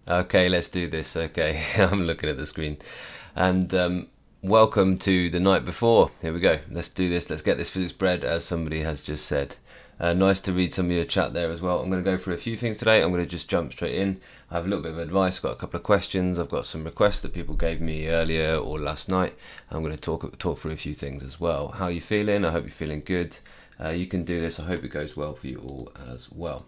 Okay, let's do this. Okay, I'm looking at the screen. And welcome to the night before. Here we go. Let's do this. Let's get this physics bread, as somebody has just said. Nice to read some of your chat there as well. I'm going to go through a few things today. I'm going to just jump straight in. I have a little bit of advice. I've got a couple of questions. I've got some requests that people gave me earlier or last night. I'm going to talk through a few things as well. How are you feeling? I hope you're feeling good. You can do this. I hope it goes well for you all as well.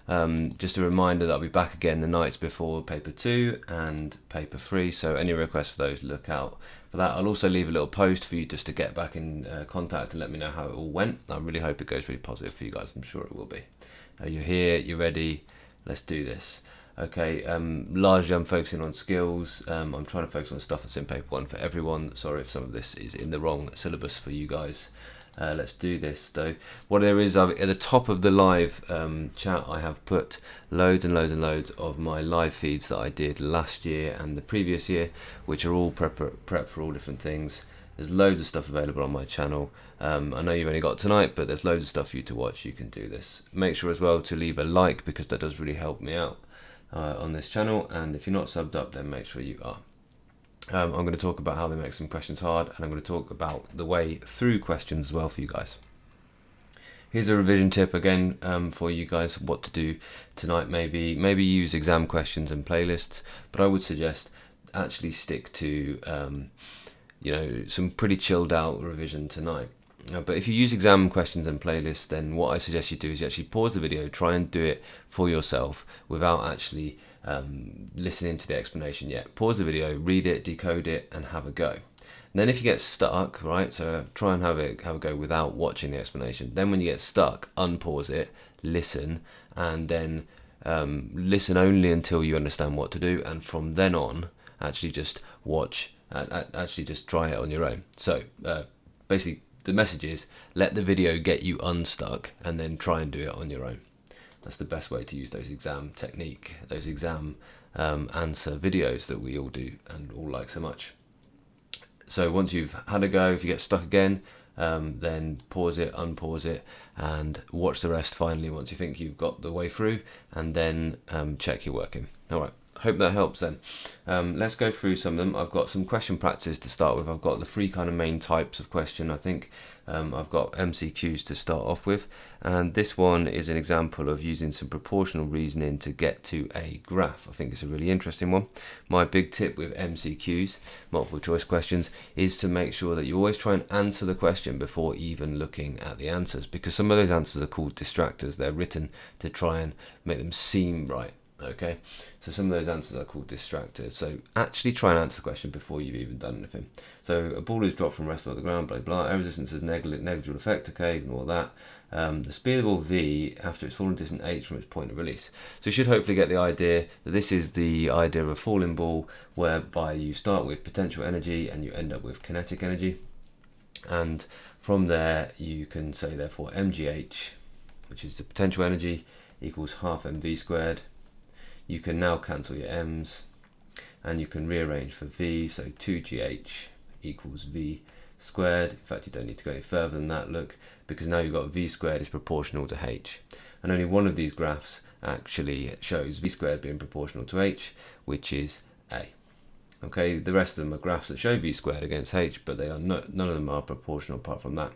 Just a reminder that I'll be back again the nights before paper 2 and paper 3, so any requests for those, look out for that. I'll also leave a little post for you just to get back in contact and let me know how it all went. I really hope it goes really positive for you guys. I'm sure it will be. You're here, you're ready, let's do this. Okay, largely I'm focusing on skills. I'm trying to focus on stuff that's in paper 1 for everyone. Sorry if some of this is in the wrong syllabus for you guys. Let's do this though. What there is, at the top of the live chat, I have put loads and loads and loads of my live feeds that I did last year and the previous year, which are all prep for all different things. There's loads of stuff available on my channel. I know you've only got tonight, but there's loads of stuff for you to watch. You can do this. Make sure as well to leave a like, because that does really help me out on this channel. And if you're not subbed up, then make sure you are. I'm going to talk about how they make some questions hard, and I'm going to talk about the way through questions as well for you guys. Here's a revision tip again for you guys, what to do tonight. Maybe use exam questions and playlists, but I would suggest actually stick to some pretty chilled out revision tonight. But if you use exam questions and playlists, then what I suggest you do is you actually pause the video, try and do it for yourself without actually listening to the explanation yet. Pause the video, read it, decode it, and have a go. And then if you get stuck, right, so try and have a go without watching the explanation. Then when you get stuck, unpause it, listen, and then listen only until you understand what to do, and from then on, actually just watch, actually just try it on your own. So basically, the message is, let the video get you unstuck, and then try and do it on your own. That's the best way to use those exam technique, those exam answer videos that we all do and all like so much. So once you've had a go, if you get stuck again, then pause it, unpause it, and watch the rest finally once you think you've got the way through, and then check you're working. All right. Hope that helps then. Let's go through some of them. I've got some question practice to start with. I've got the three kind of main types of question. I think I've got MCQs to start off with, and this one is an example of using some proportional reasoning to get to a graph. I think it's a really interesting one. My big tip with MCQs, multiple choice questions, is to make sure that you always try and answer the question before even looking at the answers, because some of those answers are called distractors. They're written to try and make them seem right. Okay, so some of those answers are called distractors. So actually try and answer the question before you've even done anything. So a ball is dropped from resting on the ground, blah blah. Air resistance has negligible effect. Okay, ignore that. The speed of the ball v after it's fallen distant h from its point of release. So you should hopefully get the idea that this is the idea of a falling ball, whereby you start with potential energy and you end up with kinetic energy, and from there you can say therefore mgh, which is the potential energy, equals half mv squared. You can now cancel your m's, and you can rearrange for v, so 2gh equals v squared. In fact, you don't need to go any further than that, look, because now you've got v squared is proportional to h. And only one of these graphs actually shows v squared being proportional to h, which is A. Okay, the rest of them are graphs that show v squared against h, but they are none of them are proportional apart from that.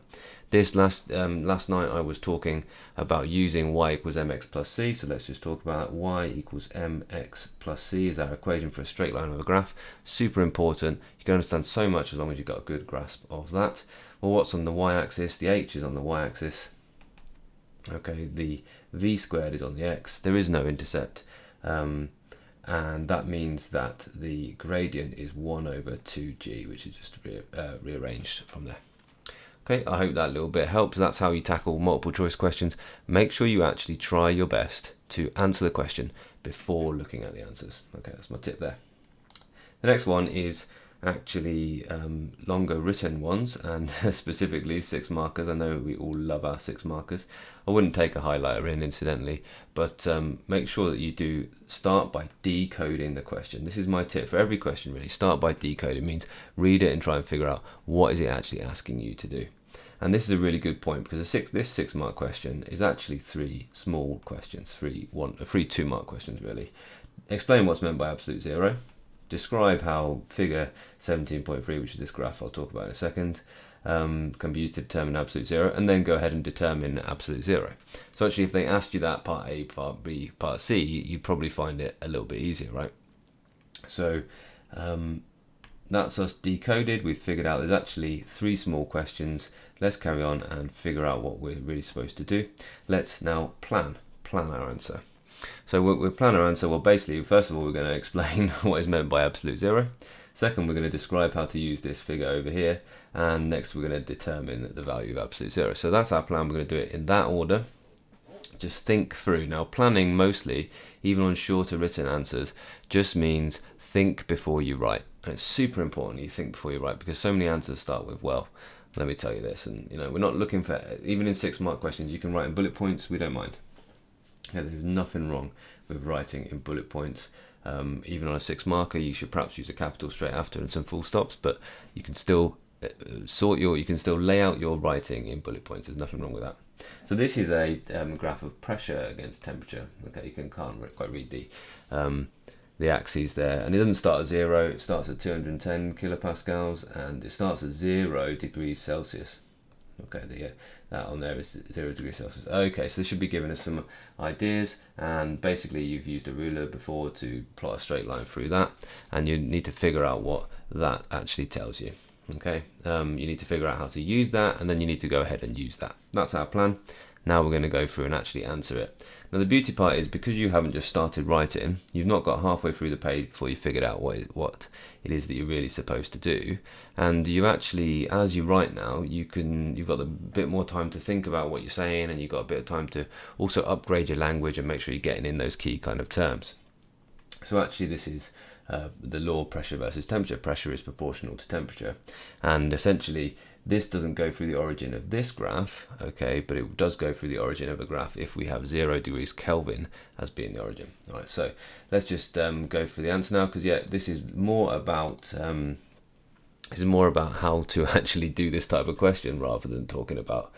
This last night I was talking about using y equals mx plus c, so let's just talk about that. Y equals mx plus c is our equation for a straight line of a graph. Super important. You can understand so much as long as you've got a good grasp of that. Well, what's on the y-axis? The h is on the y-axis. Okay, the v squared is on the x. There is no intercept. And that means that the gradient is 1 over 2g, which is just rearranged from there. Okay, I hope that little bit helps. That's how you tackle multiple choice questions. Make sure you actually try your best to answer the question before looking at the answers. Okay, that's my tip there. The next one is actually longer written ones, and specifically 6 markers. I know we all love our 6 markers. I wouldn't take a highlighter in, incidentally, but make sure that you do start by decoding the question. This is my tip for every question, really. Start by decoding. It means read it and try and figure out what is it actually asking you to do. And this is a really good point, because this 6 mark question is actually 3 small questions, 3 2 mark questions really. explain what's meant by absolute zero, describe how figure 17.3, which is this graph I'll talk about in a second, can be used to determine absolute zero, and then go ahead and determine absolute zero. So actually, if they asked you that part A, part B, part C, you'd probably find it a little bit easier, right? So that's us decoded. We've figured out there's actually 3 small questions. Let's carry on and figure out what we're really supposed to do. Let's now plan our answer. So we'll plan our answer. Well, basically, first of all, we're going to explain what is meant by absolute zero. Second, we're going to describe how to use this figure over here. And next, we're going to determine the value of absolute zero. So that's our plan. We're going to do it in that order. Just think through. Now, planning mostly, even on shorter written answers, just means think before you write. And it's super important you think before you write, because so many answers start with, well, let me tell you this. And, we're not looking for, even in 6-mark questions, you can write in bullet points. We don't mind. Yeah, there's nothing wrong with writing in bullet points. Even on a 6-marker, you should perhaps use a capital straight after and some full stops, but you can still you can still lay out your writing in bullet points. There's nothing wrong with that. So this is a graph of pressure against temperature. Okay, you can't quite read the axes there, and it doesn't start at 0. It starts at 210 kilopascals, and it starts at 0 degrees Celsius. Okay, that on there is 0 degrees Celsius. Okay, so this should be giving us some ideas, and basically you've used a ruler before to plot a straight line through that, and you need to figure out what that actually tells you. Okay, you need to figure out how to use that, and then you need to go ahead and use that. That's our plan. Now we're going to go through and actually answer it. Now the beauty part is, because you haven't just started writing, you've not got halfway through the page before you figured out what it is that you're really supposed to do, and you actually, as you write now, you've got a bit more time to think about what you're saying, and you've got a bit of time to also upgrade your language and make sure you're getting in those key kind of terms. So actually this is the law of pressure versus temperature. Pressure is proportional to temperature, and essentially this doesn't go through the origin of this graph, okay, but it does go through the origin of a graph if we have 0 degrees Kelvin as being the origin. All right, so let's just go for the answer now, because this is more about how to actually do this type of question rather than talking about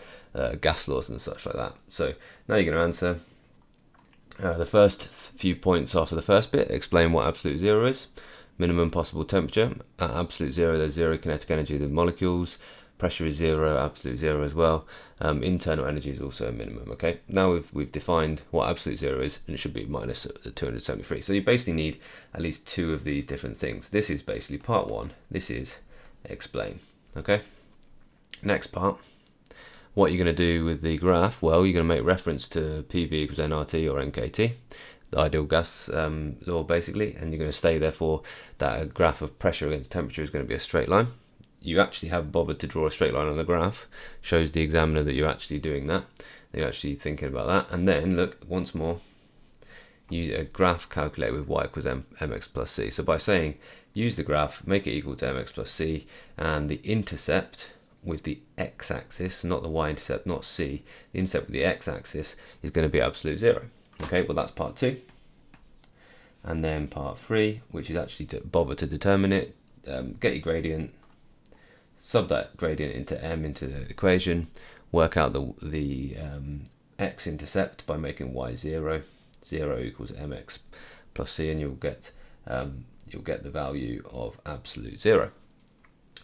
gas laws and such like that. So now you're going to answer. The first few points after the first bit explain what absolute zero is. Minimum possible temperature. At absolute zero, there's 0 kinetic energy of the molecules. Pressure is 0, absolute 0 as well. Internal energy is also a minimum. Okay, now we've defined what absolute 0 is, and it should be minus 273. So you basically need at least 2 of these different things. This is basically part 1. This is explain. Okay, next part. What you're going to do with the graph? Well, you're going to make reference to PV equals nRT or NKT, the ideal gas law basically, and you're going to say therefore that a graph of pressure against temperature is going to be a straight line. You actually have bothered to draw a straight line on the graph, shows the examiner that you're actually doing that, you're actually thinking about that. And then look once more, use a graph calculated with y equals mx plus c. So by saying use the graph, make it equal to mx plus c, and the intercept with the x-axis, not the y-intercept, not c, the intercept with the x-axis is going to be absolute 0. Okay, well that's part 2. And then part 3, which is actually to bother to determine it, get your gradient, sub that gradient into m into the equation, work out the x-intercept by making y 0, 0 equals mx plus c, and you'll get the value of absolute 0.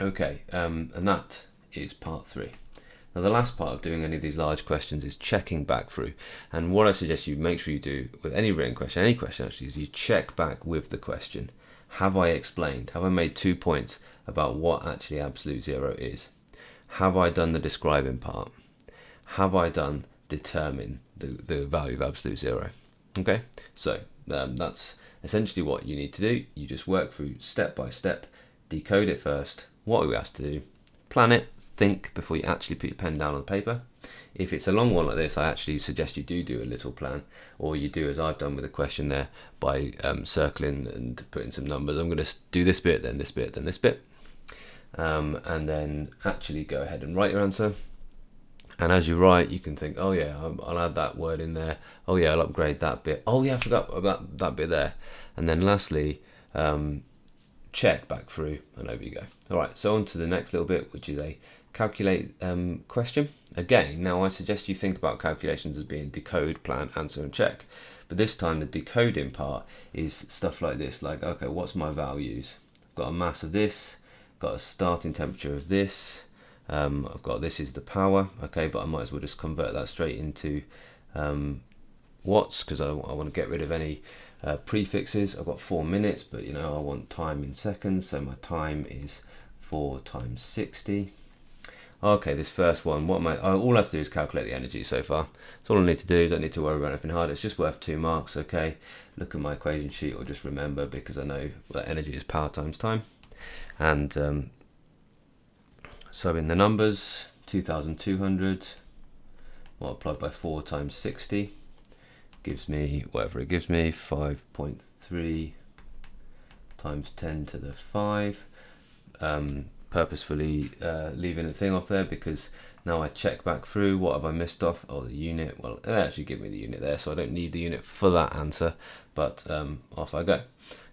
Okay, and that is part 3. Now the last part of doing any of these large questions is checking back through, and what I suggest you make sure you do with any written question, any question actually, is you check back with the question. Have I explained? Have I made 2 points about what actually absolute 0 is? Have I done the describing part? Have I done determine the value of absolute 0? Okay, so that's essentially what you need to do. You just work through step by step, decode it first, what are we asked to do, plan it, think before you actually put your pen down on paper. If it's a long one like this, I actually suggest you do a little plan, or you do as I've done with the question there by circling and putting some numbers. I'm going to do this bit, then this bit, then this bit, and then actually go ahead and write your answer. And as you write, you can think, oh yeah, I'll add that word in there. Oh yeah, I'll upgrade that bit. Oh yeah, I forgot about that bit there. And then lastly, check back through, and over you go. All right, so on to the next little bit, which is a calculate question. Again, now I suggest you think about calculations as being decode, plan, answer, and check. But this time the decoding part is stuff like this, like, okay, what's my values? I've got a mass of this, got a starting temperature of this, I've got this is the power, okay, but I might as well just convert that straight into watts, because I want to get rid of any prefixes. I've got 4 minutes, but you know, I want time in seconds, so my time is 4 times 60. Okay, this first one, all I have to do is calculate the energy so far. That's all I need to do, don't need to worry about anything hard. It's just worth 2 marks, okay? Look at my equation sheet or just remember, because I know that energy is power times time. And so in the numbers, 2,200 multiplied by 4 times 60 gives me whatever it gives me, 5.3 times 10 to the 5. Purposefully leaving a thing off there, because now I check back through what have I missed off. Oh, the unit, well, they actually give me the unit there, so I don't need the unit for that answer, but off I go.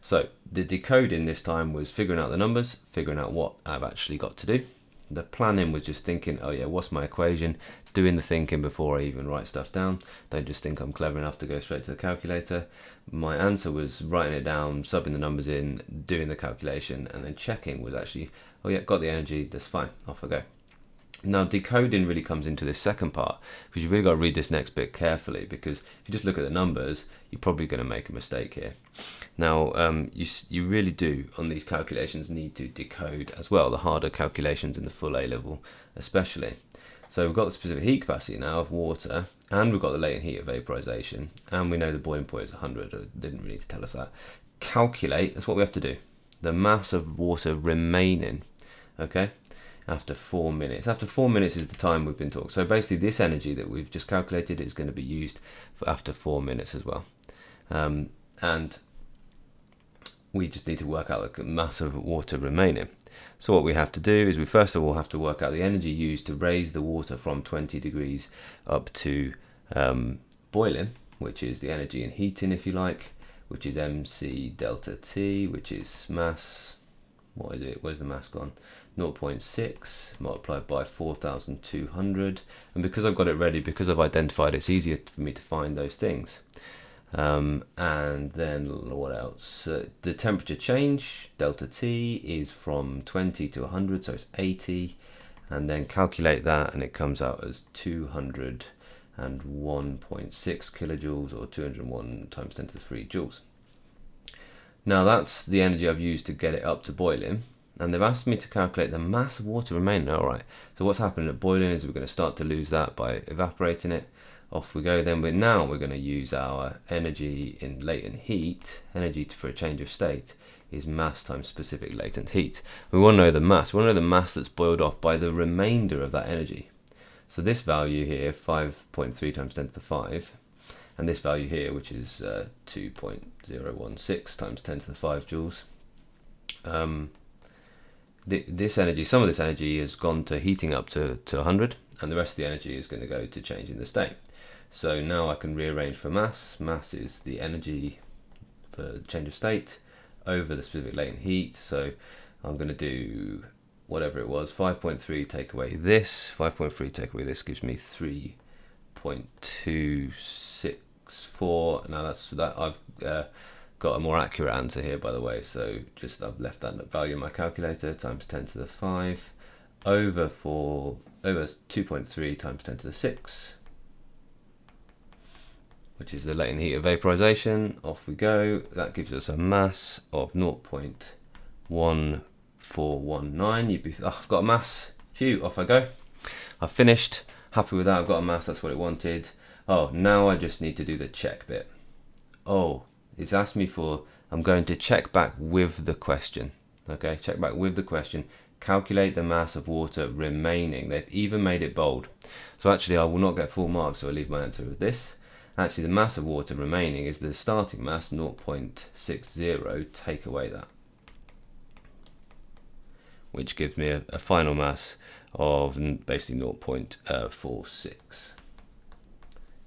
So the decoding this time was figuring out the numbers, figuring out what I've actually got to do. The planning was just thinking, oh yeah, what's my equation? Doing the thinking before I even write stuff down. Don't just think I'm clever enough to go straight to the calculator. My answer was writing it down, subbing the numbers in, doing the calculation, and then checking was actually, oh yeah, got the energy, that's fine, off I go. Now decoding really comes into this second part, because you've really got to read this next bit carefully, because if you just look at the numbers, you're probably going to make a mistake here. Now you really do on these calculations need to decode as well, the harder calculations in the full A level especially. So we've got the specific heat capacity now of water, and we've got the latent heat of vaporization, and we know the boiling point is 100. It didn't really need to tell us that. Calculate, that's what we have to do, the mass of water remaining, okay, after 4 minutes. After 4 minutes is the time we've been talking. So basically this energy that we've just calculated is going to be used for after 4 minutes as well. And we just need to work out the mass of water remaining. So what we have to do is we first of all have to work out the energy used to raise the water from 20 degrees up to boiling, which is the energy in heating, if you like, which is MC delta T, which is mass, what is it, where's the mass gone? 0.6 multiplied by 4,200, and because I've got it ready, because I've identified, it's easier for me to find those things. And then what else? The temperature change, delta T, is from 20 to 100, so it's 80, and then calculate that and it comes out as 201.6 kilojoules, or 201 times 10 to the 3 joules. Now that's the energy I've used to get it up to boiling, and they've asked me to calculate the mass of water remaining. Alright, so what's happening at boiling is we're going to start to lose that by evaporating it. Off we go. Then we're going to use our energy in latent heat. Energy for a change of state is mass times specific latent heat. We want to know the mass. We want to know the mass that's boiled off by the remainder of that energy. So this value here, 5.3 times 10 to the 5, and this value here, which is 2.016 times 10 to the 5 joules. This energy, some of this energy has gone to heating up to 100, and the rest of the energy is going to go to changing the state. So now I can rearrange for mass. Mass is the energy for change of state over the specific latent heat. So I'm going to do whatever it was, 5.3 take away this, 5.3 take away this gives me 3.264. Now that's that. I've got a more accurate answer here, by the way. So just I've left that value in my calculator, times 10 to the 5 over 2.3 times 10 to the 6, which is the latent heat of vaporization. Off we go. That gives us a mass of 0.1419. I've got a mass. Phew, off I go. I've finished. Happy with that. I've got a mass. That's what it wanted. Oh, now I just need to do the check bit. Oh, it's asked me for, I'm going to check back with the question. Okay, check back with the question. Calculate the mass of water remaining. They've even made it bold. So actually I will not get full marks, so I'll leave my answer with this. Actually the mass of water remaining is the starting mass, 0.60, take away that, which gives me a final mass of basically 0.46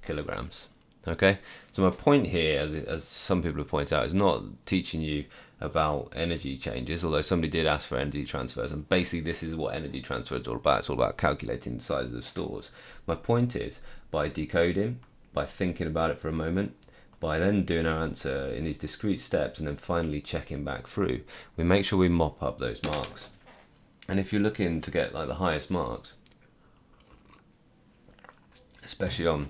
kilograms. Okay, so my point here, as some people have pointed out, is not teaching you about energy changes, although somebody did ask for energy transfers, and basically this is what energy transfer is all about. It's all about calculating the sizes of stores. My point is, by decoding, by thinking about it for a moment, by then doing our answer in these discrete steps and then finally checking back through, we make sure we mop up those marks. And if you're looking to get like the highest marks, especially on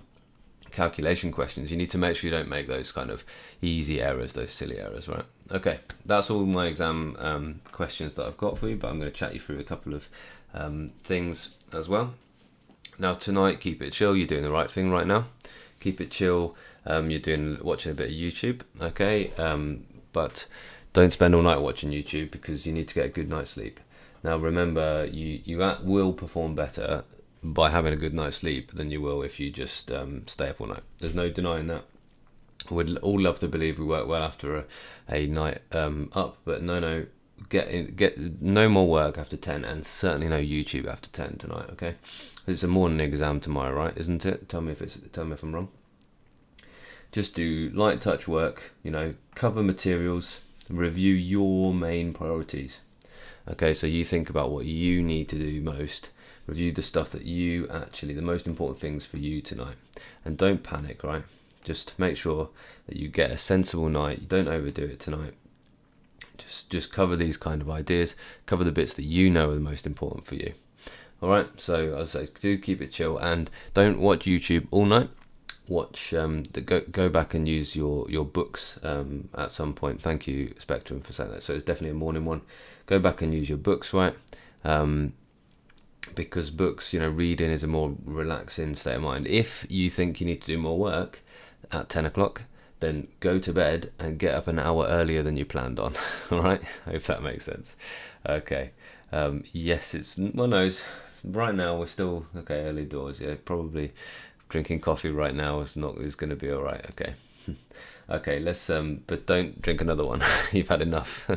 calculation questions, you need to make sure you don't make those kind of easy errors, those silly errors, right? Okay, that's all my exam questions that I've got for you, but I'm going to chat you through a couple of things as well. Now tonight, keep it chill. You're doing the right thing right now. Keep it chill. You're watching a bit of YouTube, okay? But don't spend all night watching YouTube, because you need to get a good night's sleep. Now remember, you will perform better by having a good night's sleep than you will if you just stay up all night. There's no denying that. We'd all love to believe we work well after a night up, but no, get no more work after 10, and certainly no YouTube after 10 tonight, okay? It's a morning exam tomorrow, right? Isn't it? Tell me if I'm wrong. Just do light touch work, cover materials, review your main priorities. Okay, so you think about what you need to do most. Review the stuff that the most important things for you tonight. And don't panic, right? Just make sure that you get a sensible night. You don't overdo it tonight. Just cover these kind of ideas. Cover the bits that you know are the most important for you. All right, so as I say, do keep it chill and don't watch YouTube all night. Watch, go back and use your books at some point. Thank you, Spectrum, for saying that. So it's definitely a morning one. Go back and use your books, right? Because books, reading is a more relaxing state of mind. If you think you need to do more work at 10 o'clock, then go to bed and get up an hour earlier than you planned on. All right, I hope that makes sense. Okay. Yes, right now we're still okay, early doors. Yeah, probably drinking coffee right now is going to be all right. Okay. Okay, let's but don't drink another one. You've had enough.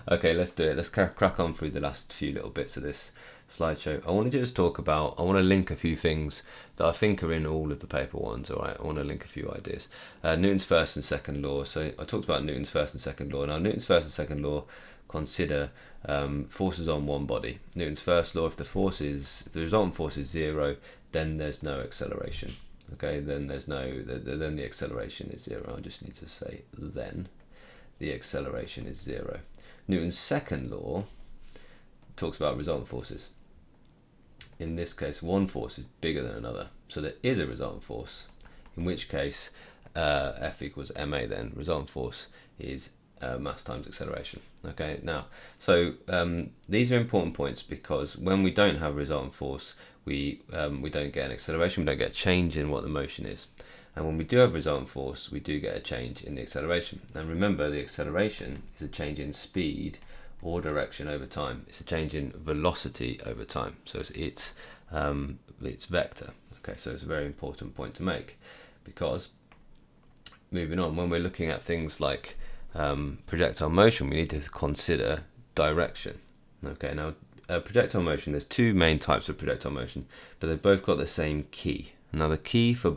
Okay, let's do it. Let's crack on through the last few little bits of this slideshow. I want to just talk about, I want to link a few things that I think are in all of the paper ones. All right, I want to link a few ideas. Newton's first and second law. So I talked about Newton's first and second law. Now Newton's first and second law consider forces on one body. Newton's first law: if the resultant force is 0, then there's no acceleration. Okay, then the acceleration is 0. I just need to say then the acceleration is 0. Newton's second law talks about resultant forces. In this case, one force is bigger than another, so there is a resultant force, in which case F equals ma. Then resultant force is mass times acceleration. Okay, now so these are important points, because when we don't have a resultant force, we don't get an acceleration, we don't get a change in what the motion is. And when we do have a resultant force, we do get a change in the acceleration. And remember, the acceleration is a change in speed or direction over time. It's a change in velocity over time. So it's vector. Okay, so it's a very important point to make, because moving on, when we're looking at things like projectile motion, we need to consider direction. Okay, now projectile motion, there's two main types of projectile motion, but they've both got the same key. Now the key for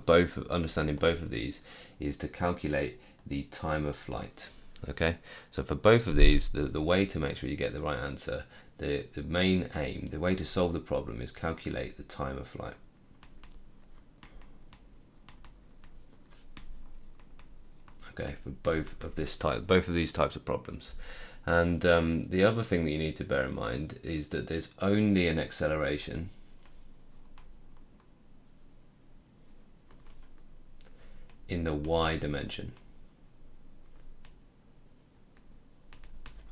understanding both of these is to calculate the time of flight. Okay, so for both of these, the way to make sure you get the right answer, the main aim, the way to solve the problem, is calculate the time of flight. Okay, for both of these types of problems. And the other thing that you need to bear in mind is that there's only an acceleration in the y dimension.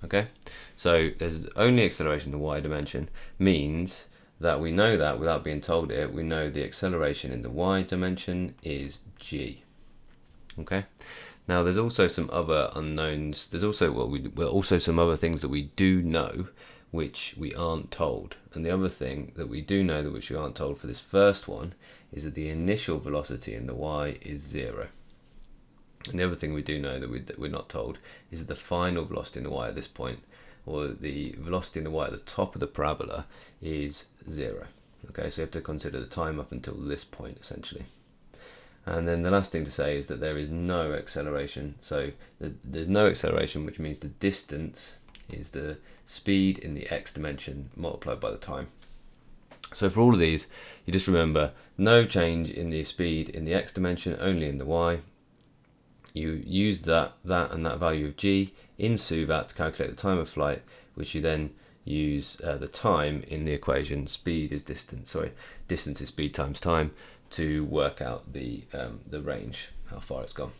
Okay, so there's only acceleration in the y dimension, means that we know that without being told it, we know the acceleration in the y dimension is g. Okay, now there's also some other unknowns. There's also some other things that we do know which we aren't told. And the other thing that we do know which we aren't told for this first one is that the initial velocity in the y is 0. And the other thing we do know that we're not told is that the final velocity in the y at this point, or the velocity in the y at the top of the parabola, is 0. Okay, so you have to consider the time up until this point, essentially. And then the last thing to say is that there is no acceleration. So there's no acceleration, which means the distance is the speed in the x dimension multiplied by the time. So for all of these, you just remember no change in the speed in the x dimension, only in the y. you use that and that value of g in suvat to calculate the time of flight, which you then use the time in the equation, speed is distance, sorry, distance is speed times time, to work out the range, how far it's gone.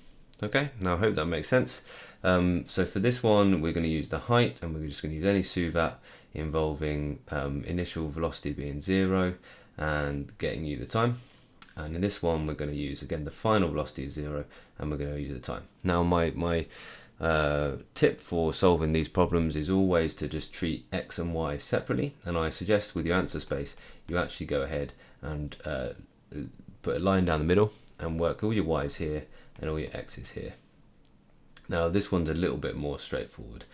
Okay, now I hope that makes sense. So for this one, we're going to use the height, and we're just going to use any suvat involving initial velocity being 0 and getting you the time. And in this one, we're going to use, again, the final velocity is 0, and we're going to use the time. Now, my tip for solving these problems is always to just treat x and y separately, and I suggest with your answer space, you actually go ahead and put a line down the middle and work all your y's here and all your x's here. Now this one's a little bit more straightforward.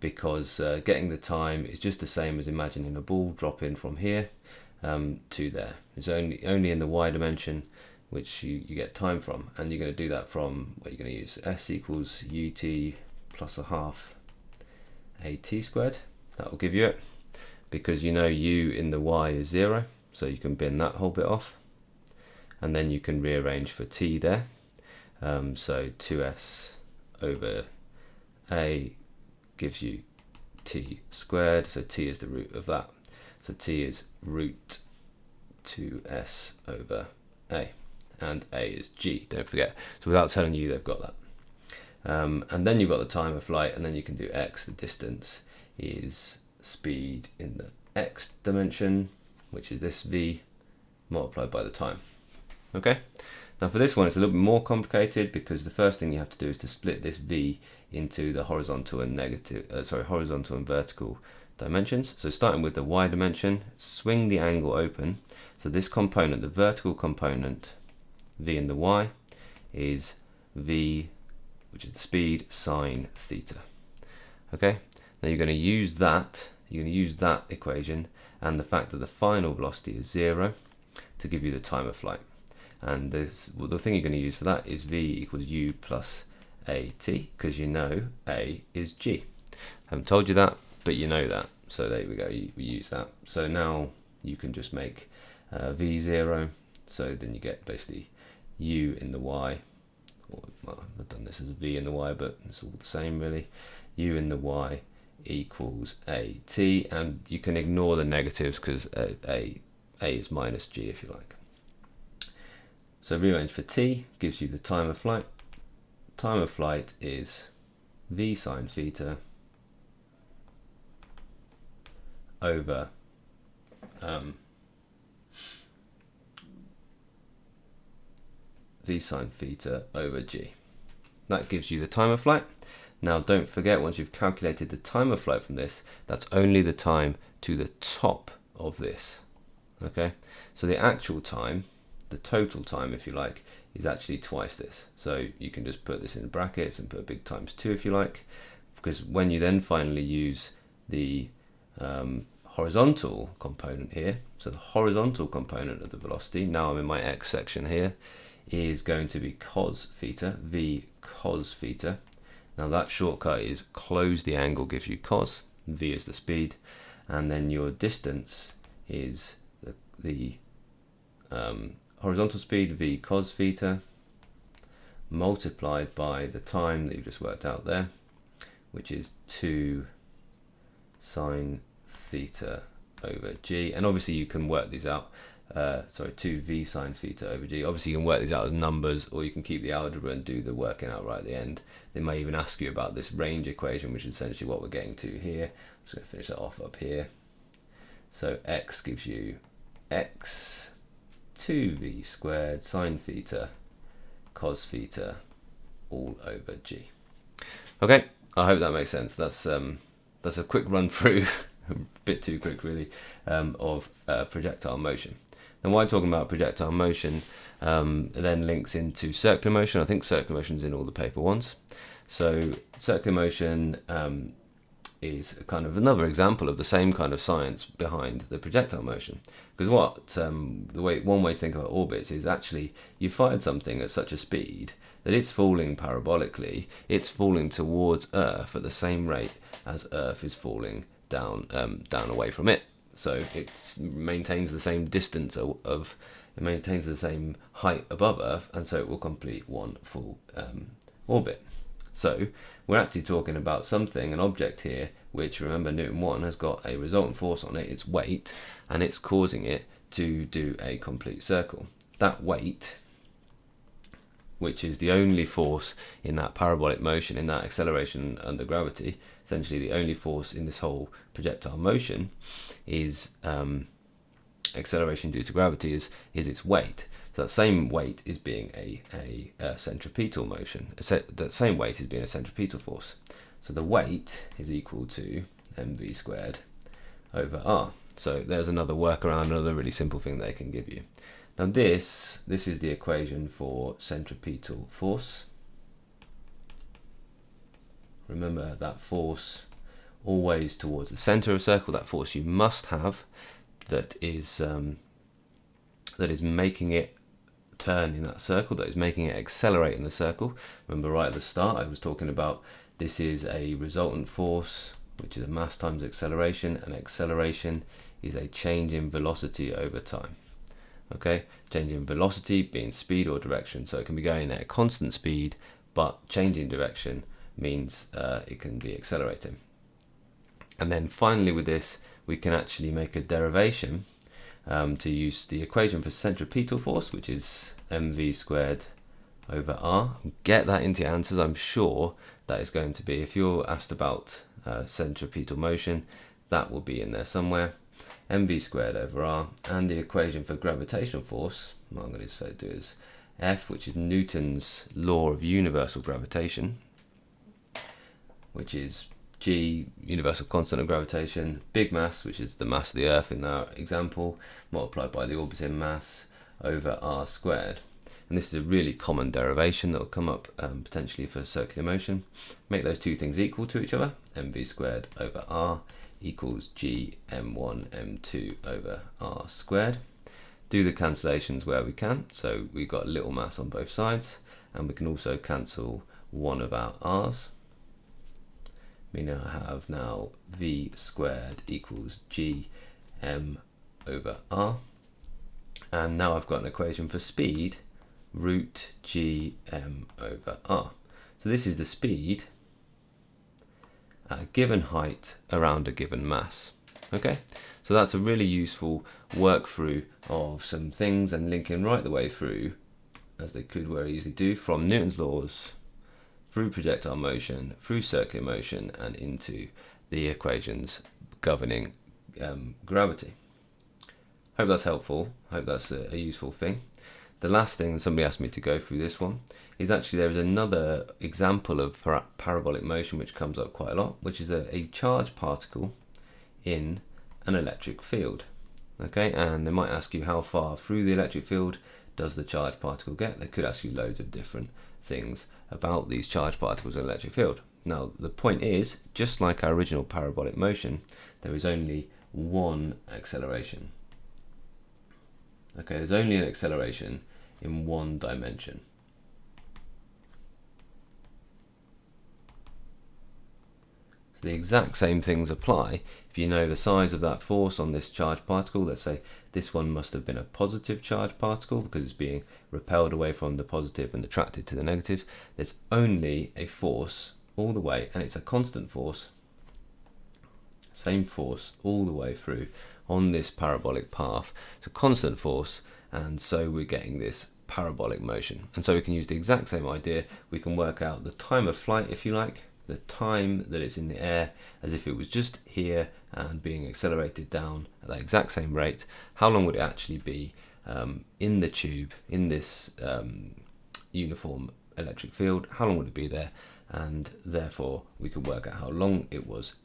Because getting the time is just the same as imagining a ball dropping from here to there. It's only in the y dimension which you get time from, and you're going to do that from what you're going to use s equals ut plus a half at squared. That will give you it, because you know u in the y is 0, so you can bin that whole bit off, and then you can rearrange for t there. So 2s over a gives you t squared, so t is the root of that, so t is root 2s over a, and a is g, don't forget. So without telling you, they've got that. And then you've got the time of flight, and then you can do x, the distance is speed in the x dimension, which is this v multiplied by the time. Okay, now for this one it's a little bit more complicated, because the first thing you have to do is to split this v into the horizontal and horizontal and vertical dimensions. So starting with the y dimension, swing the angle open. So this component, the vertical component, v in the y, is v, which is the speed, sine theta. Okay, now you're going to use that. You're going to use that equation and the fact that the final velocity is 0 to give you the time of flight. And the thing you're going to use for that is v equals u plus at, because you know a is g. I haven't told you that, but you know that. So there we go, we use that. So now you can just make v0, so then you get basically u in the y, or, well, I've done this as v in the y, but it's all the same really. U in the y equals at, and you can ignore the negatives because a is minus g if you like. So rearrange for t gives you the time of flight. Time of flight is v sine theta over v sine theta over g. That gives you the time of flight. Now don't forget, once you've calculated the time of flight from this, that's only the time to the top of this. Okay, so the actual time, the total time if you like, is actually twice this. So you can just put this in brackets and put a big times 2 if you like, because when you then finally use the horizontal component here, so the horizontal component of the velocity, now I'm in my x section here, is going to be cos theta, v cos theta. Now that shortcut is close the angle gives you cos, v is the speed, and then your distance is the horizontal speed, v cos theta, multiplied by the time that you just worked out there, which is 2 sine theta over g. And obviously you can work these out, 2v sine theta over g. Obviously you can work these out as numbers, or you can keep the algebra and do the working out right at the end. They may even ask you about this range equation, which is essentially what we're getting to here. I'm just going to finish that off up here. So x gives you x 2v squared sine theta cos theta all over g. Okay, I hope that makes sense. That's a quick run through, a bit too quick really, of projectile motion. And why talking about projectile motion then links into circular motion. I think circular motion is in all the paper ones. So circular motion is kind of another example of the same kind of science behind the projectile motion. Because one way to think about orbits is actually you fired something at such a speed that it's falling parabolically, it's falling towards Earth at the same rate as Earth is falling down away from it. So it maintains the same distance of it maintains the same height above Earth, and so it will complete one full orbit. So we're actually talking about something, an object here, which, remember, Newton 1 has got a resultant force on it, its weight, and it's causing it to do a complete circle. That weight, which is the only force in that parabolic motion, in that acceleration under gravity, essentially the only force in this whole projectile motion, is acceleration due to gravity, is its weight. So that same weight is being a centripetal motion. That same weight is being a centripetal force. So the weight is equal to mv squared over r. So there's another workaround, another really simple thing they can give you. Now this is the equation for centripetal force. Remember that force always towards the center of a circle, that force you must have that is making it turn in that circle, that is making it accelerate in the circle. Remember right at the start I was talking about this is a resultant force, which is a mass times acceleration, and acceleration is a change in velocity over time. Okay, change in velocity being speed or direction, so it can be going at a constant speed, but changing direction means it can be accelerating. And then finally with this we can actually make a derivation to use the equation for centripetal force, which is mv squared over r. Get that into your answers. I'm sure that is going to be, if you're asked about centripetal motion, that will be in there somewhere. mv squared over r, and the equation for gravitational force, what I'm going to do is F, which is Newton's law of universal gravitation, which is G, universal constant of gravitation, big mass, which is the mass of the Earth in our example, multiplied by the orbiting mass over r squared. And this is a really common derivation that will come up potentially for circular motion. Make those two things equal to each other. mv squared over r equals g m1 m2 over r squared. Do the cancellations where we can. So we've got a little mass on both sides, and we can also cancel one of our r's. We now have v squared equals g m over r. And now I've got an equation for speed, root g m over r. So this is the speed at a given height around a given mass. Okay, so that's a really useful work through of some things, and linking right the way through, as they could very easily do, from Newton's laws through projectile motion, through circular motion, and into the equations governing gravity. Hope that's helpful. Hope that's a useful thing. The last thing, somebody asked me to go through this one, is actually there is another example of parabolic motion which comes up quite a lot, which is a charged particle in an electric field. Okay, and they might ask you how far through the electric field does the charged particle get. They could ask you loads of different things about these charged particles in an electric field. Now the point is, just like our original parabolic motion, there is only one acceleration. Okay, there's only an acceleration in one dimension. So the exact same things apply if you know the size of that force on this charged particle. Let's say this one must have been a positive charged particle because it's being repelled away from the positive and attracted to the negative. There's only a force all the way, and it's a constant force, same force all the way through on this parabolic path. It's a constant force, and so we're getting this parabolic motion. And so we can use the exact same idea. We can work out the time of flight, if you like, the time that it's in the air, as if it was just here and being accelerated down at that exact same rate. How long would it actually be in the tube, in this uniform electric field? How long would it be there? And therefore we could work out how long it was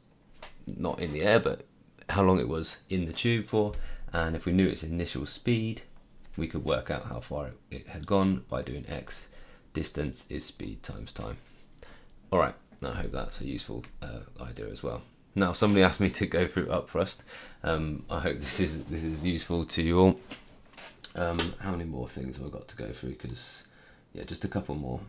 not in the air, but how long it was in the tube for. And if we knew its initial speed, we could work out how far it had gone by doing x. Distance is speed times time. All right, I hope that's a useful idea as well. Now, somebody asked me to go through Upthrust. I hope this is useful to you all. How many more things have I got to go through? Because yeah, just a couple more.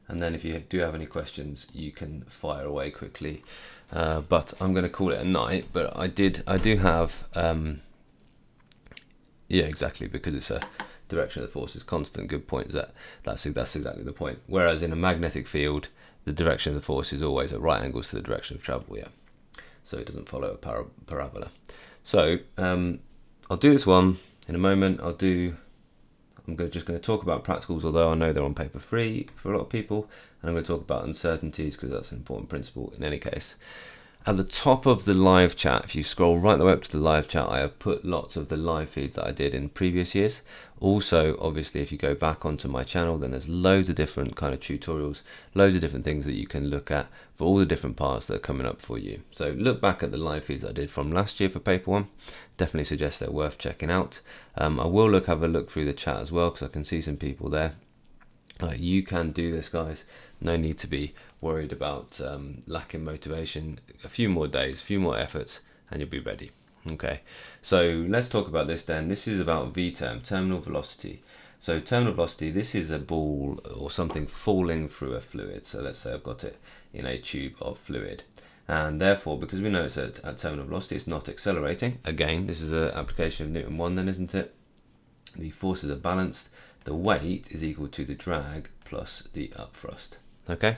And then if you do have any questions, you can fire away quickly. But I'm going to call it a night. But I do have Yeah, exactly, because it's a direction of the force is constant. Good point. That's exactly the point. Whereas in a magnetic field, the direction of the force is always at right angles to the direction of travel. Yeah, so it doesn't follow a parabola. So I'll do this one in a moment. I'm just going to talk about practicals, although I know they're on paper 3 for a lot of people, and I'm going to talk about uncertainties because that's an important principle in any case. At the top of the live chat, if you scroll right the way up to the live chat, I have put lots of the live feeds that I did in previous years. Also, obviously, if you go back onto my channel, then there's loads of different kind of tutorials, loads of different things that you can look at for all the different parts that are coming up for you. So look back at the live feeds that I did from last year for paper 1. Definitely suggest they're worth checking out. I will have a look through the chat as well, because I can see some people there. You can do this, guys. No need to be worried about lacking motivation. A few more days, a few more efforts, and you'll be ready. Okay, so let's talk about this then. This is about V-term, terminal velocity. So terminal velocity, this is a ball or something falling through a fluid. So let's say I've got it in a tube of fluid. And therefore, because we know it's at terminal velocity, it's not accelerating. Again, this is an application of Newton 1 then, isn't it? The forces are balanced. The weight is equal to the drag plus the upthrust. Okay,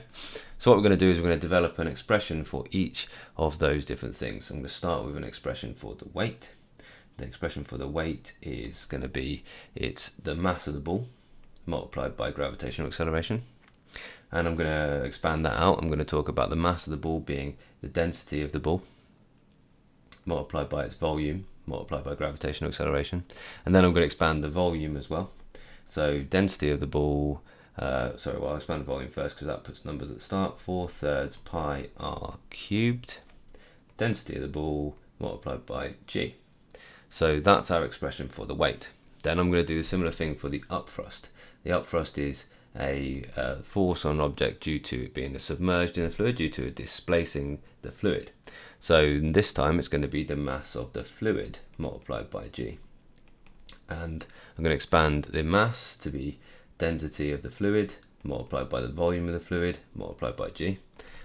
so what we're going to do is we're going to develop an expression for each of those different things. So I'm going to start with an expression for the weight. The expression for the weight is going to be, it's the mass of the ball multiplied by gravitational acceleration. And I'm going to expand that out. I'm going to talk about the mass of the ball being the density of the ball multiplied by its volume multiplied by gravitational acceleration. And then I'm going to expand the volume as well. So density of the ball, I'll expand the volume first because that puts numbers at the start. 4/3 pi r cubed, density of the ball multiplied by g. So that's our expression for the weight. Then I'm going to do a similar thing for the upthrust. The upthrust is a force on an object due to it being submerged in a fluid, due to it displacing the fluid. So this time it's going to be the mass of the fluid multiplied by g. And I'm going to expand the mass to be density of the fluid multiplied by the volume of the fluid multiplied by g.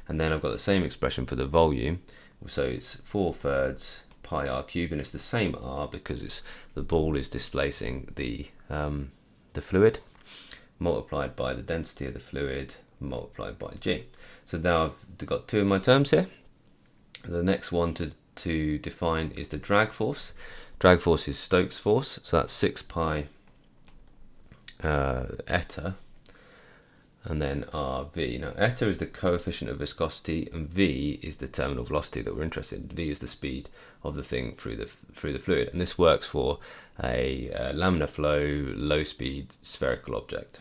And then I've got the same expression for the volume. So it's 4/3 pi r cubed, and it's the same r because the ball is displacing the fluid multiplied by the density of the fluid multiplied by g. So now I've got 2 of my terms here. The next one to define is the drag force. Drag force is Stokes' force, so that's 6 pi eta, and then RV. Now eta is the coefficient of viscosity, and V is the terminal velocity that we're interested in. V is the speed of the thing through the fluid, and this works for a laminar flow, low speed spherical object.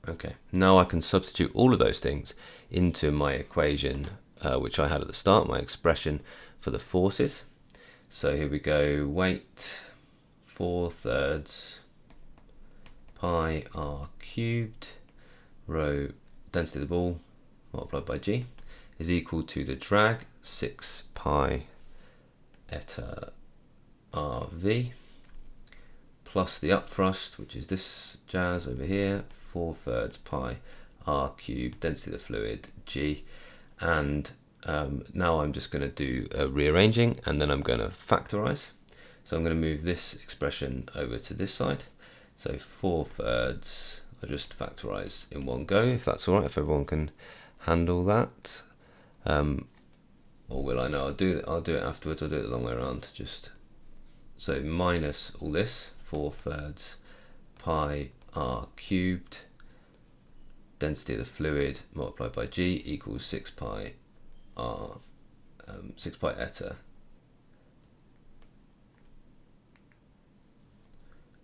Okay, now I can substitute all of those things into my equation, which I had at the start, my expression for the forces. So here we go, weight 4/3 pi r cubed, rho density of the ball multiplied by g is equal to the drag 6 pi eta rv plus the upthrust, which is this jazz over here, 4/3 pi r cubed, density of the fluid g. And now I'm just going to do a rearranging, and then I'm going to factorize. So I'm going to move this expression over to this side. So 4/3, I'll just factorize in one go, if that's all right, if everyone can handle that. Or will I? No, I'll do it afterwards. I'll do it the long way around. So minus all this, 4/3 pi r cubed, density of the fluid multiplied by g equals 6 pi eta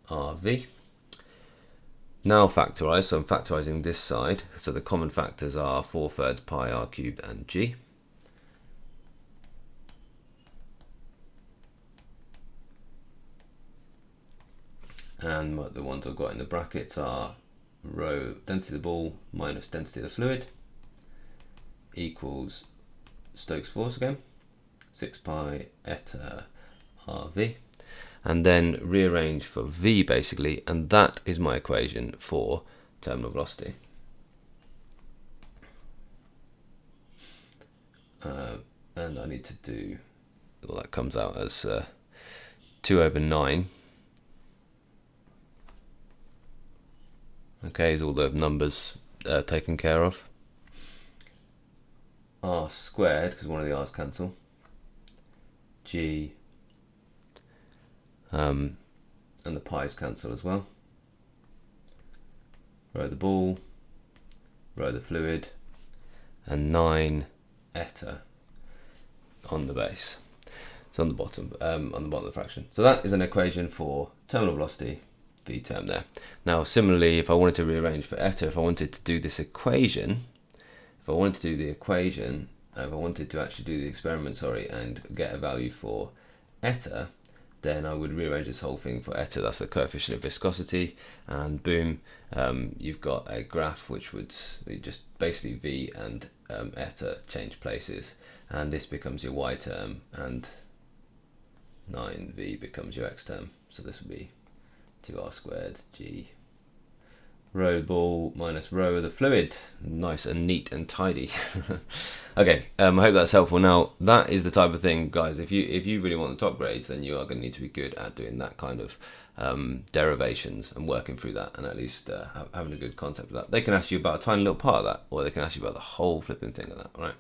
rv. Now factorize, so I'm factorizing this side, so the common factors are 4/3 pi r cubed and g. And the ones I've got in the brackets are rho density of the ball minus density of the fluid equals Stokes' force again, 6 pi eta rv, and then rearrange for v basically, and that is my equation for terminal velocity. And I need to do, well, that comes out as 2 over 9. Okay, is all the numbers taken care of. R squared, because one of the r's cancel. G, and the pi's cancel as well. Row the ball, row the fluid, and 9 eta on the base. So on the bottom of the fraction. So that is an equation for terminal velocity, v term there. Now similarly, if I wanted to rearrange for eta, if I wanted to do this equation, if I wanted to actually do the experiment, and get a value for eta, then I would rearrange this whole thing for eta. That's the coefficient of viscosity, and boom, you've got a graph which would just basically v and eta change places, and this becomes your y term, and 9v becomes your x term. So this would be 2r squared g row the ball minus row of the fluid. Nice and neat and tidy. Okay, I hope that's helpful. Now that is the type of thing, guys, if you really want the top grades, then you are going to need to be good at doing that kind of derivations and working through that, and at least having a good concept of that. They can ask you about a tiny little part of that, or they can ask you about the whole flipping thing of that, right?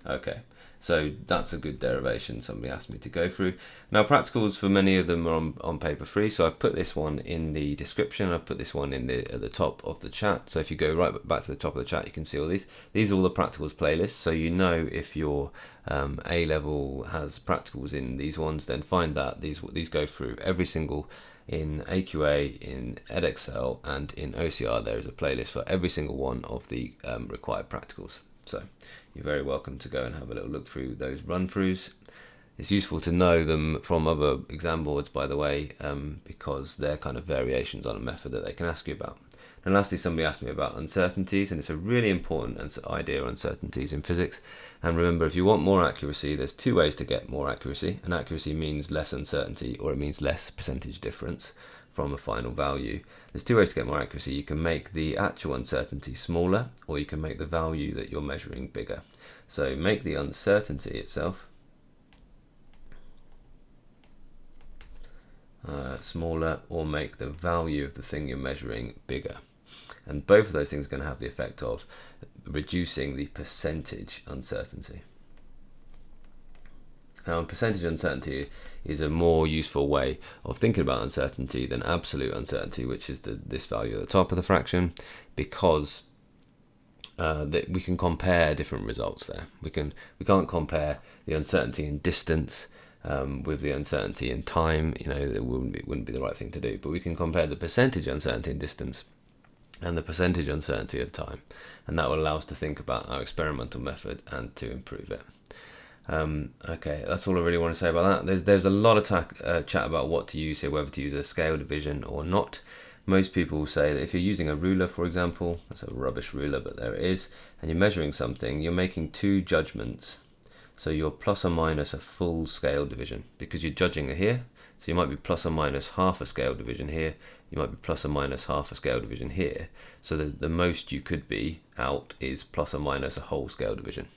Okay, so that's a good derivation somebody asked me to go through. Now practicals for many of them are on paper 3, so I've put this one in the description. I've put this one in at the top of the chat. So if you go right back to the top of the chat, you can see all these. These are all the practicals playlists, so you know if your A level has practicals in these ones, then find that these go through every single. In AQA, in Edexcel, and in OCR, there is a playlist for every single one of the required practicals. So you're very welcome to go and have a little look through those run-throughs. It's useful to know them from other exam boards, by the way, because they're kind of variations on a method that they can ask you about. And lastly, somebody asked me about uncertainties, and it's a really important idea, uncertainties in physics. And remember, if you want more accuracy, there's 2 ways to get more accuracy. And accuracy means less uncertainty, or it means less percentage difference from a final value. There's 2 ways to get more accuracy. You can make the actual uncertainty smaller, or you can make the value that you're measuring bigger. So make the uncertainty itself smaller, or make the value of the thing you're measuring bigger. And both of those things are going to have the effect of reducing the percentage uncertainty. Now, percentage uncertainty is a more useful way of thinking about uncertainty than absolute uncertainty, which is this value at the top of the fraction, because that we can compare different results there. We can't compare the uncertainty in distance with the uncertainty in time. You know, it wouldn't be the right thing to do. But we can compare the percentage uncertainty in distance and the percentage uncertainty of time, and that will allow us to think about our experimental method and to improve it. Okay, that's all I really want to say about that. There's a lot of chat about what to use here, whether to use a scale division or not. Most people say that if you're using a ruler, for example, that's a rubbish ruler, but there it is, and you're measuring something, you're making 2 judgments. So you're plus or minus a full scale division, because you're judging it here. So you might be plus or minus half a scale division here. You might be plus or minus half a scale division here. So the most you could be out is plus or minus a whole scale division.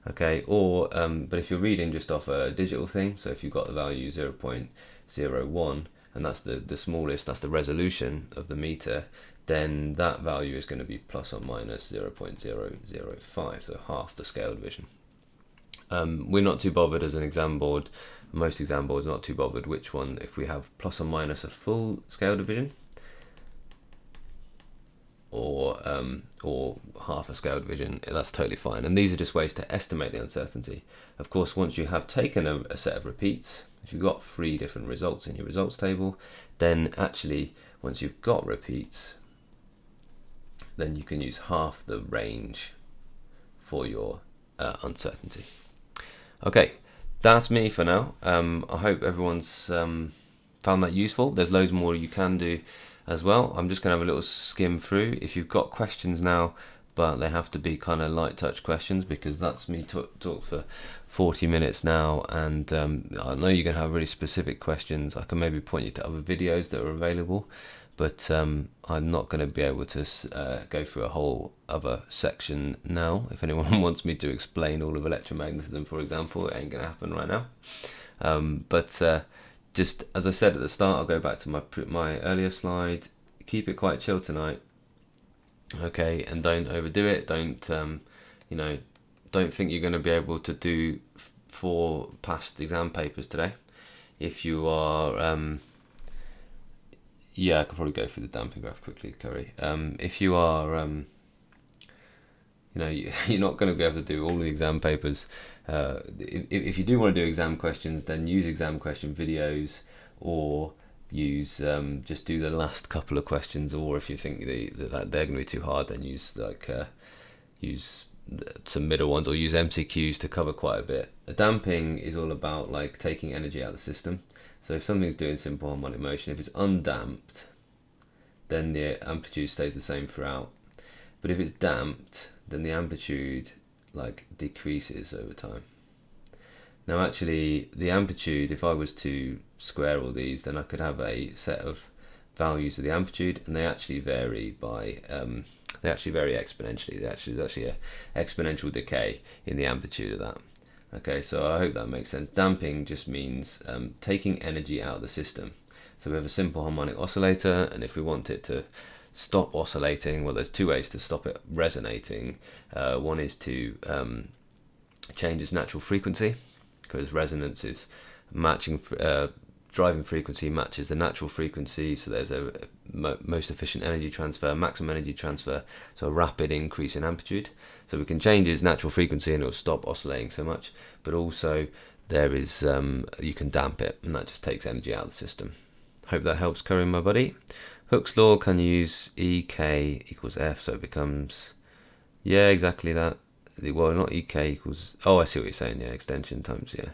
Okay, or but if you're reading just off a digital thing, so if you've got the value 0.01, and that's the smallest, that's the resolution of the meter, then that value is going to be plus or minus 0.005, so half the scale division. We're not too bothered as an exam board. Most exam boards are not too bothered which one, if we have plus or minus a full scale division or half a scale division, that's totally fine. And these are just ways to estimate the uncertainty. Of course, once you have taken a set of repeats, if you've got 3 different results in your results table, then actually once you've got repeats, then you can use half the range for your uncertainty. Okay, that's me for now. I hope everyone's found that useful. There's loads more you can do as well. I'm just going to have a little skim through. If you've got questions now, but they have to be kind of light touch questions, because that's me talk for 40 minutes now, and I know you're going to have really specific questions. I can maybe point you to other videos that are available, but I'm not going to be able to go through a whole other section now. If anyone wants me to explain all of electromagnetism, for example, it ain't going to happen right now. But just as I said at the start, I'll go back to my earlier slide. Keep it quite chill tonight, okay, and don't overdo it. Don't don't think you're going to be able to do 4 past exam papers today. If you are, yeah, I could probably go through the damping graph quickly, Curry. If you are, you're not going to be able to do all the exam papers. If you do want to do exam questions, then use exam question videos, or use just do the last couple of questions. Or if you think that they're going to be too hard, then use some middle ones, or use MCQs to cover quite a bit. Damping is all about like taking energy out of the system. So if something's doing simple harmonic motion, if it's undamped, then the amplitude stays the same throughout. But if it's damped, then the amplitude like decreases over time. Now actually the amplitude, if I was to square all these, then I could have a set of values of the amplitude, and they actually vary by they actually vary exponentially. There's actually an exponential decay in the amplitude of that. Okay, so I hope that makes sense. Damping just means taking energy out of the system. So we have a simple harmonic oscillator, and if we want it to stop oscillating, well, there's 2 ways to stop it resonating. One is to change its natural frequency, because resonance is matching driving frequency matches the natural frequency, so there's a most efficient energy transfer, maximum energy transfer, so a rapid increase in amplitude. So we can change its natural frequency and it'll stop oscillating so much, but also there is you can damp it, and that just takes energy out of the system. Hope that helps, Curry, my buddy. Hooke's law can use EK equals F, so it becomes, yeah, exactly that. Well, not EK equals, oh, I see what you're saying, yeah, extension times, yeah.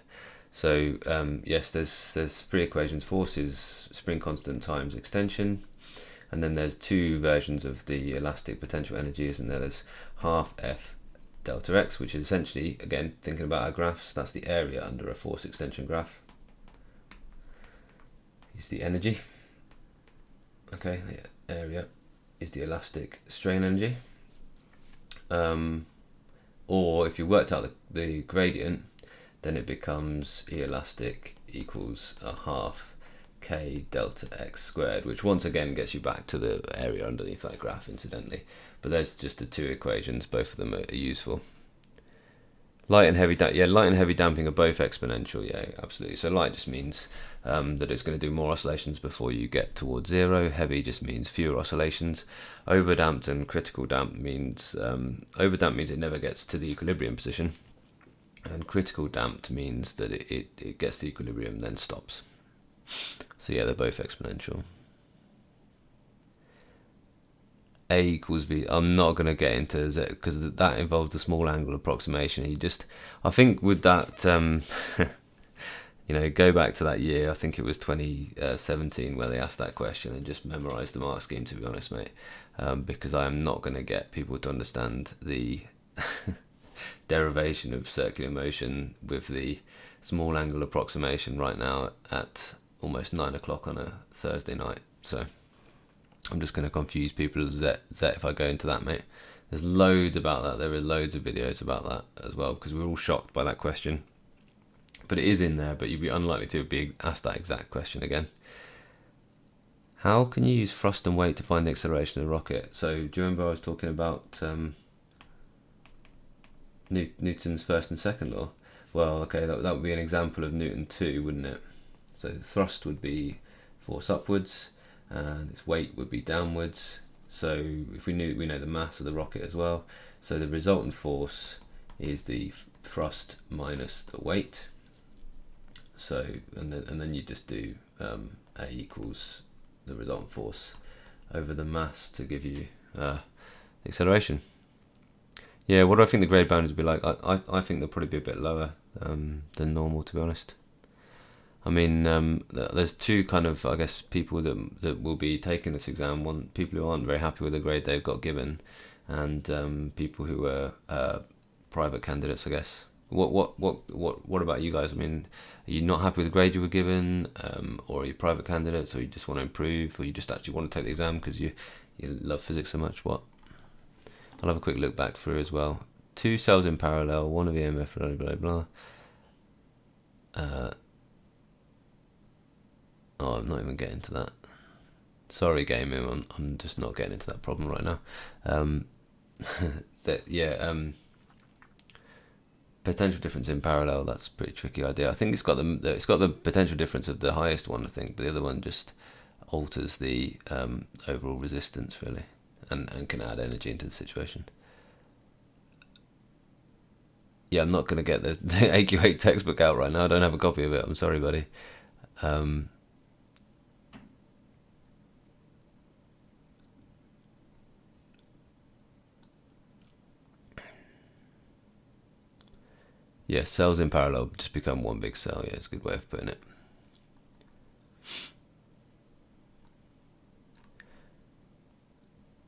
So yes, there's 3 equations: force is spring constant times extension, and then there's 2 versions of the elastic potential energy, isn't there? There's half F delta X, which is essentially, again, thinking about our graphs, that's the area under a force extension graph. Is the energy. Okay, the area is the elastic strain energy. Or if you worked out the gradient, then it becomes E elastic equals a half K delta X squared, which once again gets you back to the area underneath that graph, incidentally. But there's just the 2 equations, both of them are useful. Light and heavy damping are both exponential, yeah, absolutely. So light just means that it's going to do more oscillations before you get towards 0. Heavy just means fewer oscillations. Overdamped and critical damp means, overdamped means it never gets to the equilibrium position, and critical damped means that it gets to equilibrium then stops. So yeah, they're both exponential. A equals V. I'm not going to get into Z because that involves the small angle approximation. I think with that, go back to that year. I think it was 2017 where they asked that question, and just memorise the mark scheme, to be honest, mate. Because I am not going to get people to understand the derivation of circular motion with the small angle approximation right now at almost 9 o'clock on a Thursday night. So I'm just going to confuse people as Z if I go into that, mate. There's loads about that. There are loads of videos about that as well, because we're all shocked by that question. But it is in there, but you'd be unlikely to be asked that exact question again. How can you use thrust and weight to find the acceleration of the rocket? So do you remember I was talking about Newton's first and second law? Well, okay, that would be an example of Newton 2, wouldn't it? So the thrust would be force upwards, and its weight would be downwards. So if we know the mass of the rocket as well, so the resultant force is the thrust minus the weight. So and then you just do A equals the resultant force over the mass to give you acceleration. Yeah, what do I think the grade boundaries would be like? I think they'll probably be a bit lower than normal, to be honest. I mean, there's 2 kind of, I guess, people that will be taking this exam. One, people who aren't very happy with the grade they've got given, and people who are private candidates, I guess. What about you guys? I mean, are you not happy with the grade you were given, or are you private candidates, or you just want to improve, or you just actually want to take the exam because you love physics so much? What? I'll have a quick look back through as well. 2 cells in parallel, 1 of EMF, blah blah blah. Oh, I'm not even getting to that. Sorry, gaming. I'm just not getting into that problem right now. Potential difference in parallel. That's a pretty tricky idea. I think it's got the potential difference of the highest one, I think, but the other one just alters the overall resistance really, and can add energy into the situation. Yeah, I'm not going to get the AQ8 textbook out right now. I don't have a copy of it. I'm sorry, buddy. Yeah, cells in parallel just become one big cell. Yeah, it's a good way of putting it.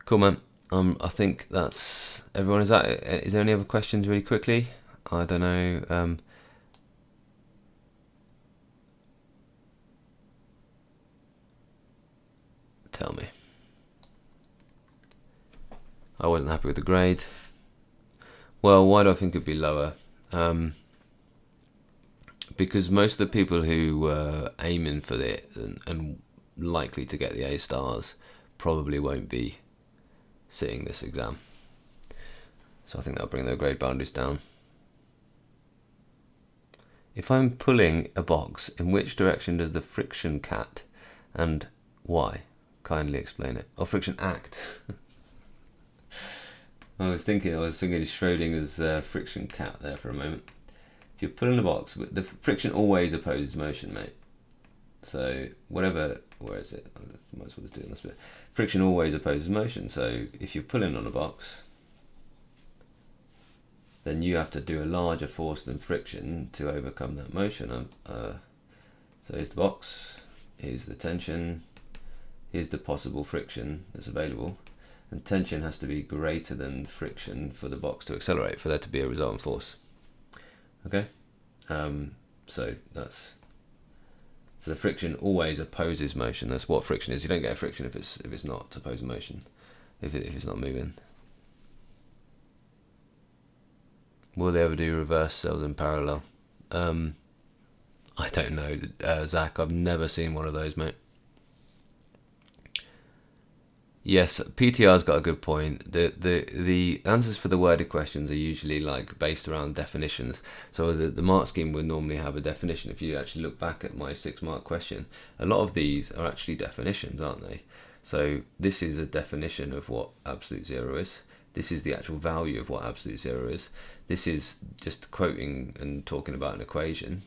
Cool, man. I think that's everyone. Is there any other questions really quickly? I don't know. Tell me. I wasn't happy with the grade. Well, why do I think it'd be lower? Because most of the people who were aiming for it and likely to get the A stars probably won't be sitting this exam. So I think that'll bring their grade boundaries down. If I'm pulling a box, in which direction does the friction cat and why? Kindly explain it. Oh, friction act. I was thinking Schrodinger's friction cat there for a moment. If you're pulling a box, the friction always opposes motion, mate. So where is it? I might as well just do it on this bit. Friction always opposes motion. So if you're pulling on a box, then you have to do a larger force than friction to overcome that motion. So here's the box, here's the tension, here's the possible friction that's available, and tension has to be greater than friction for the box to accelerate, for there to be a resultant force. Okay, so the friction always opposes motion. That's what friction is. You don't get a friction if it's not opposing motion, if it's not moving. Will they ever do reverse cells in parallel? I don't know, Zach. I've never seen one of those, mate. Yes, PTR's got a good point. The answers for the worded questions are usually like based around definitions. So the mark scheme would normally have a definition. If you actually look back at my 6-mark question, a lot of these are actually definitions, aren't they? So this is a definition of what absolute zero is. This is the actual value of what absolute zero is. This is just quoting and talking about an equation.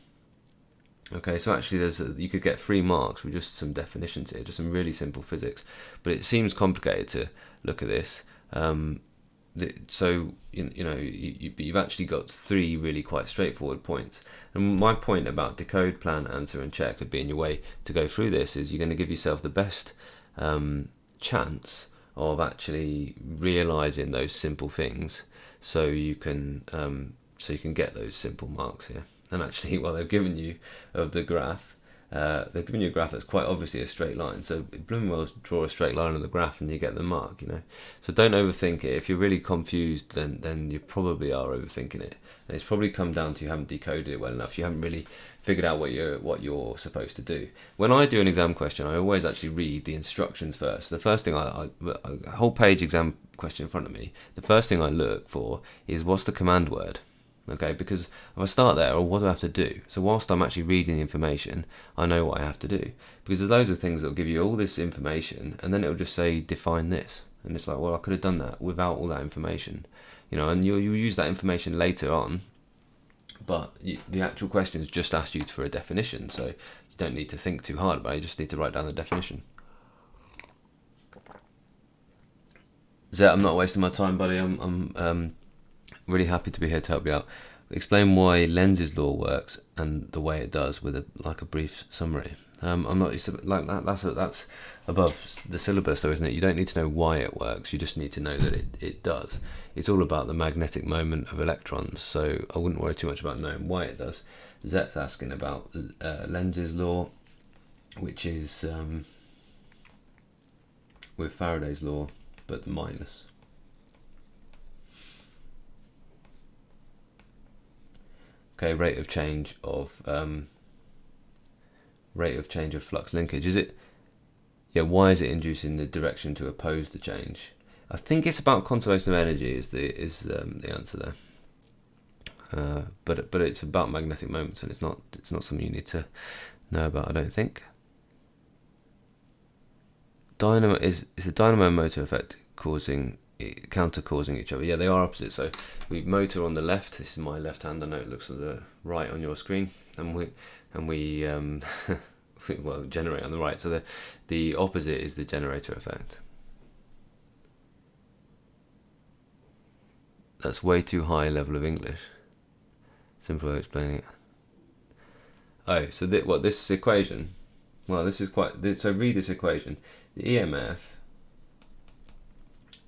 Okay, so actually you could get 3 marks with just some definitions here, just some really simple physics. But it seems complicated to look at this. So you've actually got 3 really quite straightforward points. And my point about decode, plan, answer, and check would be in your way to go through this is you're going to give yourself the best chance of actually realizing those simple things, so you can get those simple marks here. And actually, what they've given you of the graph, they've given you a graph that's quite obviously a straight line. So blooming well draw a straight line on the graph and you get the mark, So don't overthink it. If you're really confused, then you probably are overthinking it. And it's probably come down to you haven't decoded it well enough. You haven't really figured out what you're supposed to do. When I do an exam question, I always actually read the instructions first. The first thing a whole page exam question in front of me, the first thing I look for is what's the command word. Okay, because if I start there, or what do I have to do? So whilst I'm actually reading the information, I know what I have to do. Because there's loads of things that will give you all this information, and then it'll just say, define this. And it's like, well, I could have done that without all that information. And you'll use that information later on, but the actual questions just asked you for a definition, so you don't need to think too hard about it, you just need to write down the definition. Zet, I'm not wasting my time, buddy. I'm really happy to be here to help you out. Explain why Lenz's law works and the way it does with a brief summary. I'm not like that. That's above the syllabus, though, isn't it? You don't need to know why it works. You just need to know that it does. It's all about the magnetic moment of electrons. So I wouldn't worry too much about knowing why it does. Zet's asking about Lenz's law, which is with Faraday's law, but the minus. Okay, rate of change of rate of change of flux linkage. Is it? Yeah. Why is it inducing the direction to oppose the change? I think it's about conservation of energy. Is the answer there? But it's about magnetic moments, and it's not something you need to know about, I don't think. Dynamo is the dynamo motor effect counter causing each other. Yeah, they are opposite. So we motor on the left. This is my left hand. I know it looks at the right on your screen, and we well, generate on the right. So the opposite is the generator effect. That's way too high level of English. Simple way of explaining it. Oh, so this equation? Well, this is so read this equation. The EMF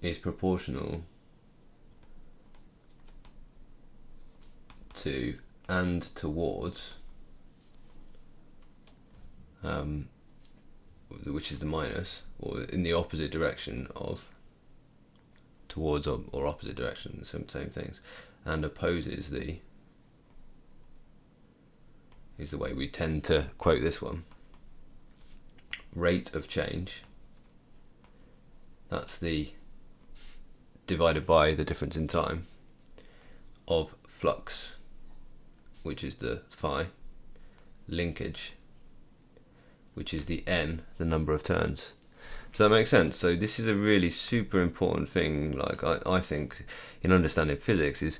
is proportional to and towards, which is the minus, or in the opposite direction of, towards or opposite direction, same things, and opposes is the way we tend to quote this one. Rate of change, that's the divided by the difference in time of flux, which is the phi, linkage, which is the n, the number of turns. Does that make sense? So this is a really super important thing, like I think, in understanding physics, is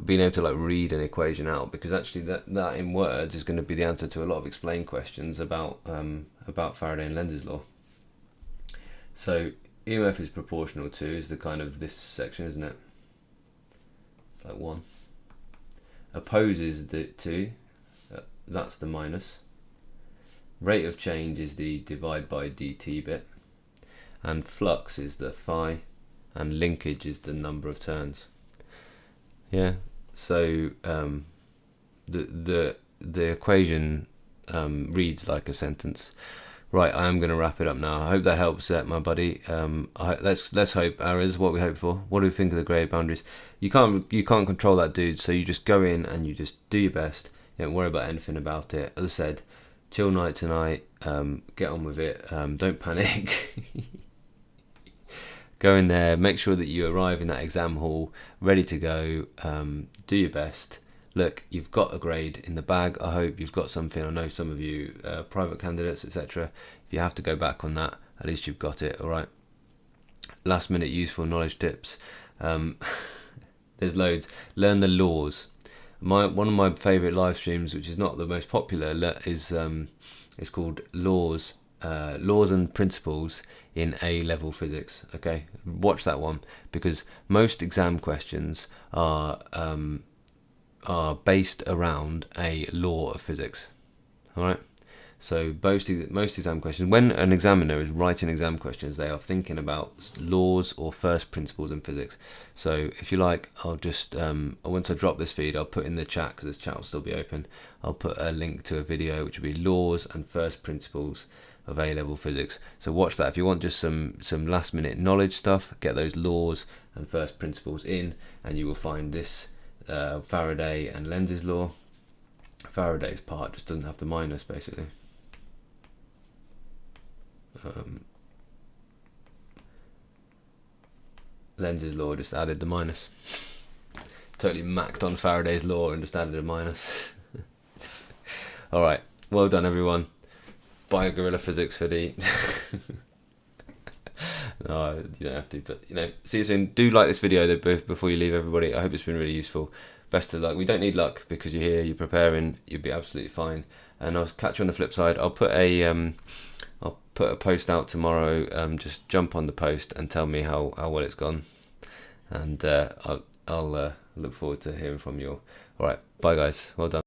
being able to like read an equation out, because actually that in words is going to be the answer to a lot of explained questions about Faraday and Lenz's law. So EMF is proportional to is the kind of this section, isn't it? It's like 1. Opposes the 2, that's the minus. Rate of change is the divide by dt bit, and flux is the phi, and linkage is the number of turns. Yeah. So the equation reads like a sentence. Right, I am going to wrap it up now. I hope that helps, my buddy. Let's hope. Is what we hope for. What do we think of the grade boundaries? You can't control that dude, so you just go in and you just do your best. You don't worry about anything about it. As I said, chill night tonight. Get on with it. Don't panic. Go in there. Make sure that you arrive in that exam hall ready to go. Do your best. Look, you've got a grade in the bag. I hope you've got something. I know some of you private candidates, etc. If you have to go back on that, at least you've got it. All right. Last minute useful knowledge tips. There's loads. Learn the laws. One of my favourite live streams, which is not the most popular, is called Laws and Principles in A-level Physics. Okay, watch that one, because most exam questions are based around a law of physics. All right. So most exam questions, when an examiner is writing exam questions, they are thinking about laws or first principles in physics. So if you like, I'll just once I drop this feed, I'll put in the chat, because this chat will still be open. I'll put a link to a video which will be laws and first principles of A-level physics. So watch that if you want just some last minute knowledge stuff. Get those laws and first principles in, and you will find this Faraday and Lenz's law. Faraday's part just doesn't have the minus, basically. Lenz's law just added the minus. Totally macked on Faraday's law and just added a minus. Alright, well done everyone. Buy a Gorilla Physics hoodie. No, you don't have to, but see you soon. Do like this video before you leave, everybody. I hope it's been really useful. Best of luck. We don't need luck, because you're here, you're preparing, you'll be absolutely fine. And I'll catch you on the flip side. I'll put a post out tomorrow. Just jump on the post and tell me how well it's gone, and I'll look forward to hearing from you all. All right, bye guys. Well done.